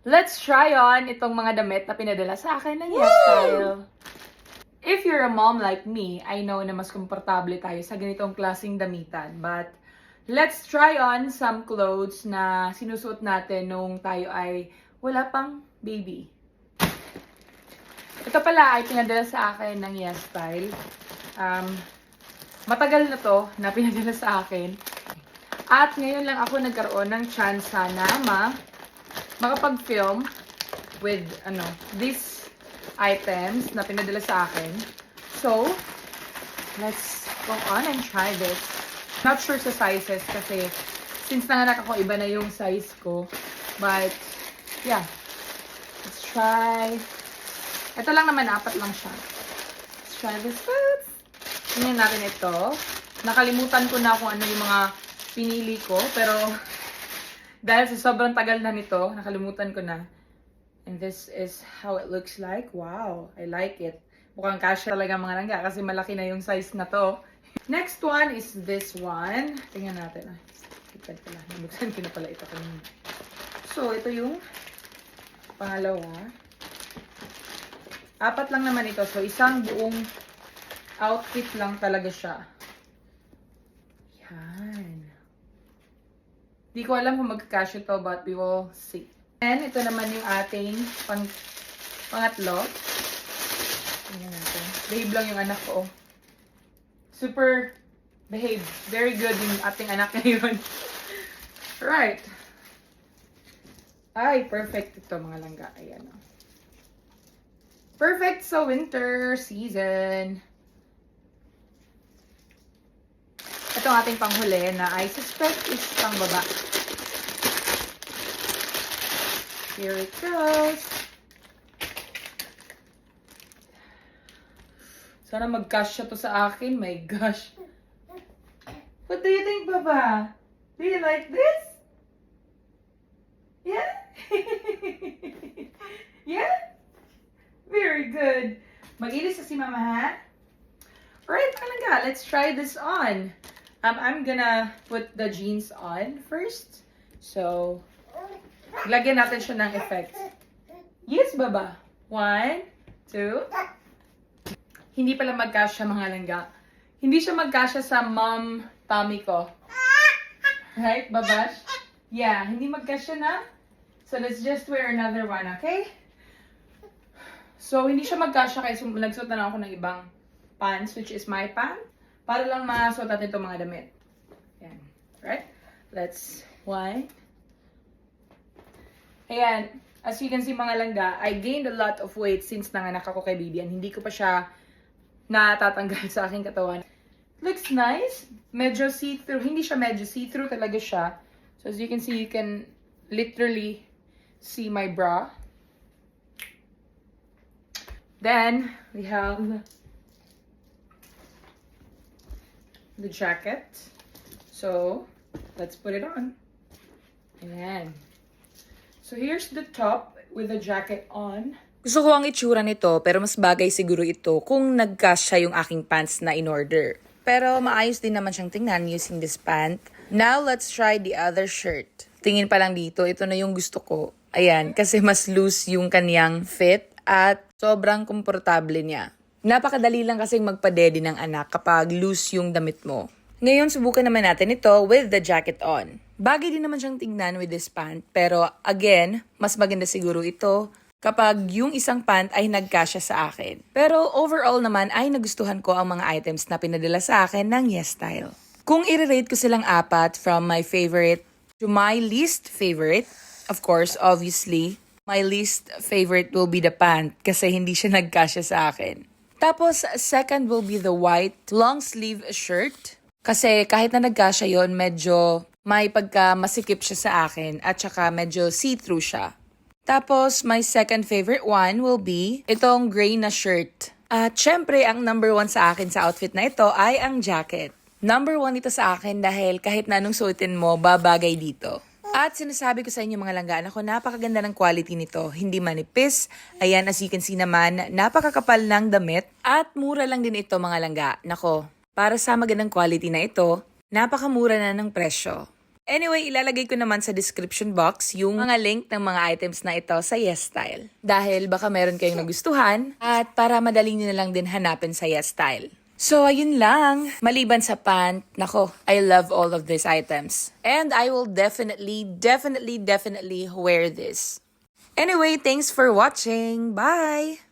let's try on itong mga damit na pinadala sa akin ng YesStyle. If you're a mom like me, I know na mas komportable tayo sa ganitong klaseng damitan. But let's try on some clothes na sinusuot natin nung tayo ay wala pang baby. Ito pala ay pinadala sa akin ng YesStyle. Matagal na to na pinadala sa akin. At ngayon lang ako nagkaroon ng chance na makapag-film with these items na pinadala sa akin. So, let's go on and try this. Not sure sa sizes kasi since nanganak ako, iba na yung size ko. But, yeah. Let's try. Ito lang naman, 4 lang siya. Let's try this first. Tingnan natin ito. Nakalimutan ko na kung ano yung mga pinili ko. Pero, dahil sa sobrang tagal na nito, nakalimutan ko na. And this is how it looks like. Wow, I like it. Mukhang kasya talaga mga langga kasi malaki na yung size na to. Next one is this one. Tingnan natin. Ipad pala. Nabuksan ko na pala ito kanina. So, ito yung pangalawa. 4 lang naman ito. So, isang buong outfit lang talaga siya. Yan. Di ko alam kung magkakasya to, but we will see. And ito naman yung ating pangatlo. Tingnan natin. Behave lang yung anak ko. Super behave. Very good yung ating anak ngayon. Right. Ay, perfect ito mga langga. Ayan o. Perfect sa winter season. Ito ang ating panghuli na I suspect is pang baba. Here it goes. Sana mag-cash siya to sa akin. My gosh. What do you think, Baba? Do you like this? Yeah? Yeah? Very good. Mag-ilis na si Mama, ha? Alright, talaga. Let's try this on. I'm gonna put the jeans on first. So, lagyan natin siya ng effect. Yes, Baba. 1, 2. Hindi pala magkasya mga langga. Hindi siya magkasya sa mom tummy ko. Right, Babash? Yeah, hindi magkasya na. So, let's just wear another one, okay? So, hindi siya magkasya kaya nagsuot na lang ako ng ibang pants, which is my pants. Para lang masuot natin itong mga damit. Ayan. Right? Let's wind. Ayan. As you can see mga langga, I gained a lot of weight since nanganak ako kay Bibian. Hindi ko pa siya natatanggal sa aking katawan. Looks nice. Medyo see-through. Hindi siya medyo see-through. Talaga siya. So as you can see, you can literally see my bra. Then, we have the jacket. So, let's put it on. Ayan. So, here's the top with the jacket on. Gusto ko ang itsura nito pero mas bagay siguro ito kung nagkasya yung aking pants na in-order. Pero maayos din naman siyang tingnan using this pant. Now, let's try the other shirt. Tingin pa lang dito, ito na yung gusto ko. Ayan, kasi mas loose yung kaniyang fit at sobrang komportable niya. Napakadali lang kasing magpadede ng anak kapag loose yung damit mo. Ngayon, subukan naman natin ito with the jacket on. Bagay din naman siyang tingnan with this pant, pero again, mas maganda siguro ito kapag yung isang pant ay nagkasya sa akin. Pero overall naman ay nagustuhan ko ang mga items na pinadala sa akin ng YesStyle. Kung i-rate ko silang 4 from my favorite to my least favorite, of course, obviously, my least favorite will be the pant kasi hindi siya nagkasya sa akin. Tapos, second will be the white long sleeve shirt. Kasi kahit na nagkasya yon, medyo may pagka masikip siya sa akin at saka medyo see-through siya. Tapos, my second favorite one will be itong gray na shirt. At syempre, ang number 1 sa akin sa outfit na ito ay ang jacket. Number 1 ito sa akin dahil kahit na anong suotin mo, babagay dito. At sinasabi ko sa inyo mga langgaan, ako napakaganda ng quality nito. Hindi manipis. Ayan, as you can see naman, napakakapal ng damit. At mura lang din ito mga langga. Nako, para sa magandang quality na ito, napakamura na ng presyo. Anyway, ilalagay ko naman sa description box yung mga link ng mga items na ito sa YesStyle. Dahil baka meron kayong nagustuhan at para madali nyo na lang din hanapin sa YesStyle. So, ayun lang. Maliban sa pant, nako, I love all of these items. And I will definitely wear this. Anyway, thanks for watching. Bye!